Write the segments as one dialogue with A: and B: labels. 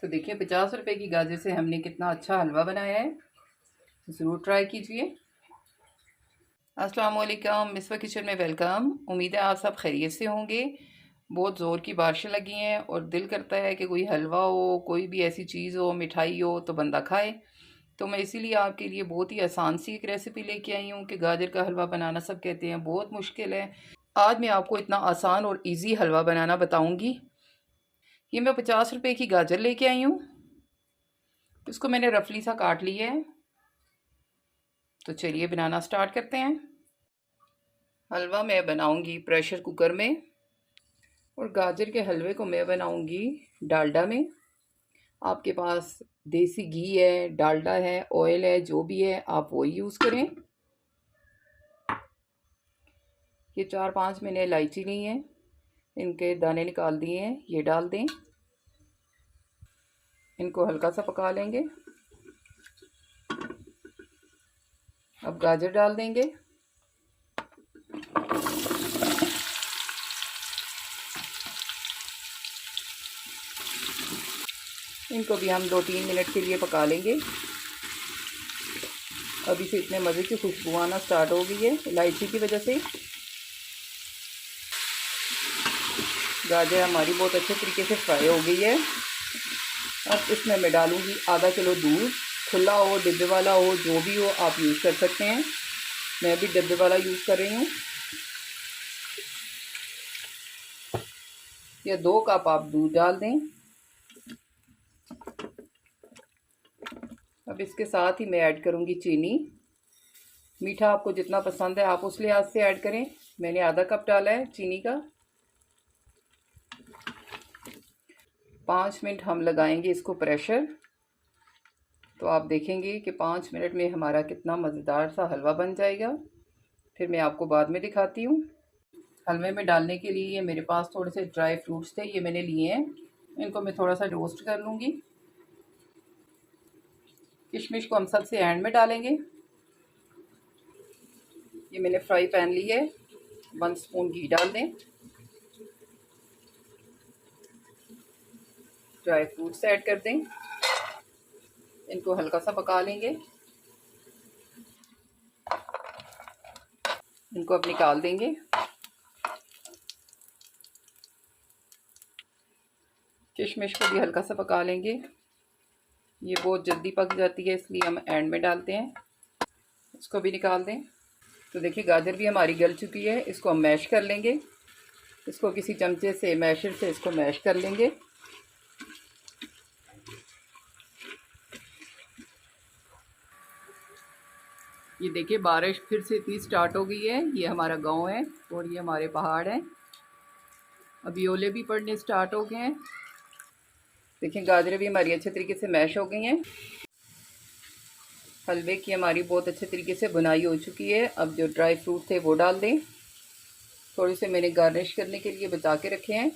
A: तो देखिए 50 रुपए की गाजर से हमने कितना अच्छा हलवा बनाया है। ज़रूर ट्राई कीजिए। अस्सलाम वालेकुम, मिसवा किचन में वेलकम। उम्मीद है आप सब खैरियत से होंगे। बहुत ज़ोर की बारिशें लगी हैं और दिल करता है कि कोई हलवा हो, कोई भी ऐसी चीज़ हो, मिठाई हो तो बंदा खाए। तो मैं इसीलिए आपके लिए बहुत ही आसान सी एक रेसिपी लेके आई हूँ कि गाजर का हलवा बनाना सब कहते हैं बहुत मुश्किल है। आज मैं आपको इतना आसान और इजी हलवा बनाना बताऊँगी। ये मैं 50 रुपए की गाजर लेके आई हूँ। इसको मैंने रफली सा काट लिया है। तो चलिए बनाना स्टार्ट करते हैं। हलवा मैं बनाऊंगी प्रेशर कुकर में और गाजर के हलवे को मैं बनाऊंगी डालडा में। आपके पास देसी घी है, डालडा है, ऑयल है, जो भी है आप वो यूज़ करें। ये 4-5 मैंने इलायची ली है, इनके दाने निकाल दिए हैं, ये डाल दें। इनको हल्का सा पका लेंगे। अब गाजर डाल देंगे। इनको भी हम 2-3 मिनट के लिए पका लेंगे। अभी से इतने मज़े की खुशबू आना स्टार्ट हो गई है इलायची की वजह से। गाजर हमारी बहुत अच्छे तरीके से फ्राई हो गई है। अब इसमें मैं डालूँगी आधा किलो दूध। खुला हो, डिब्बे वाला हो, जो भी हो आप यूज़ कर सकते हैं। मैं भी डिब्बे वाला यूज़ कर रही हूँ। या 2 कप आप दूध डाल दें। अब इसके साथ ही मैं ऐड करूँगी चीनी। मीठा आपको जितना पसंद है आप उस लिहाज से ऐड करें। मैंने आधा कप डाला है चीनी का। 5 मिनट हम लगाएंगे इसको प्रेशर। तो आप देखेंगे कि 5 मिनट में हमारा कितना मज़ेदार सा हलवा बन जाएगा। फिर मैं आपको बाद में दिखाती हूँ। हलवे में डालने के लिए ये मेरे पास थोड़े से ड्राई फ्रूट्स थे, ये मैंने लिए हैं। इनको मैं थोड़ा सा रोस्ट कर लूँगी। किशमिश को हम सबसे एंड में डालेंगे। ये मैंने फ्राई पैन ली है, 1 स्पून घी डाल दें। ड्राई फ्रूट्स ऐड कर दें। इनको हल्का सा पका लेंगे। इनको अब निकाल देंगे। किशमिश को भी हल्का सा पका लेंगे। ये बहुत जल्दी पक जाती है इसलिए हम एंड में डालते हैं। इसको भी निकाल दें। तो देखिए गाजर भी हमारी गल चुकी है। इसको हम मैश कर लेंगे। इसको किसी चमचे से, मैशर से इसको मैश कर लेंगे। ये देखिए बारिश फिर से इतनी स्टार्ट हो गई है। ये हमारा गांव है और ये हमारे पहाड़ हैं। अभी ओले भी पड़ने स्टार्ट हो गए हैं। देखिए गाजरें भी हमारी अच्छे तरीके से मैश हो गई हैं। हलवे की हमारी बहुत अच्छे तरीके से बुनाई हो चुकी है। अब जो ड्राई फ्रूट थे वो डाल दें। थोड़े से मैंने गार्निश करने के लिए बचा के रखे हैं।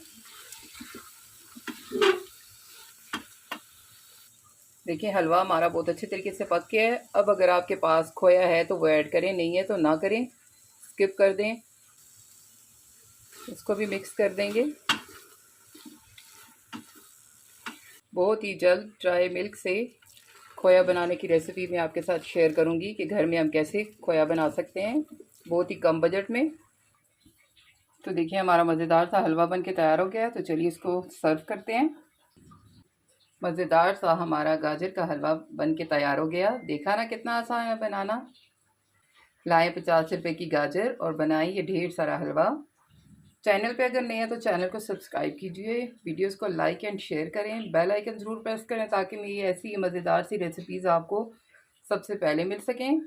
A: देखिए हलवा हमारा बहुत अच्छे तरीके से पक गया है। अब अगर आपके पास खोया है तो वो ऐड करें, नहीं है तो ना करें, स्किप कर दें। इसको भी मिक्स कर देंगे। बहुत ही जल्द ड्राई मिल्क से खोया बनाने की रेसिपी मैं आपके साथ शेयर करूंगी कि घर में हम कैसे खोया बना सकते हैं बहुत ही कम बजट में। तो देखिए हमारा मज़ेदार सा हलवा बन के तैयार हो गया है। तो चलिए इसको सर्व करते हैं। मज़ेदार सा हमारा गाजर का हलवा बन के तैयार हो गया। देखा ना कितना आसान है बनाना। लाएँ 50 रुपए की गाजर और बनाएं ये ढेर सारा हलवा। चैनल पे अगर नए हैं तो चैनल को सब्सक्राइब कीजिए, वीडियोस को लाइक एंड शेयर करें, बेल आइकन ज़रूर प्रेस करें ताकि मेरी ऐसी मज़ेदार सी रेसिपीज़ आपको सबसे पहले मिल सकें।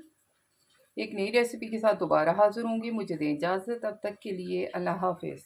A: एक नई रेसिपी के साथ दोबारा हाज़िर होंगी। मुझे दें इजाज़त, तब तक के लिए अल्लाह हाफ़िज़।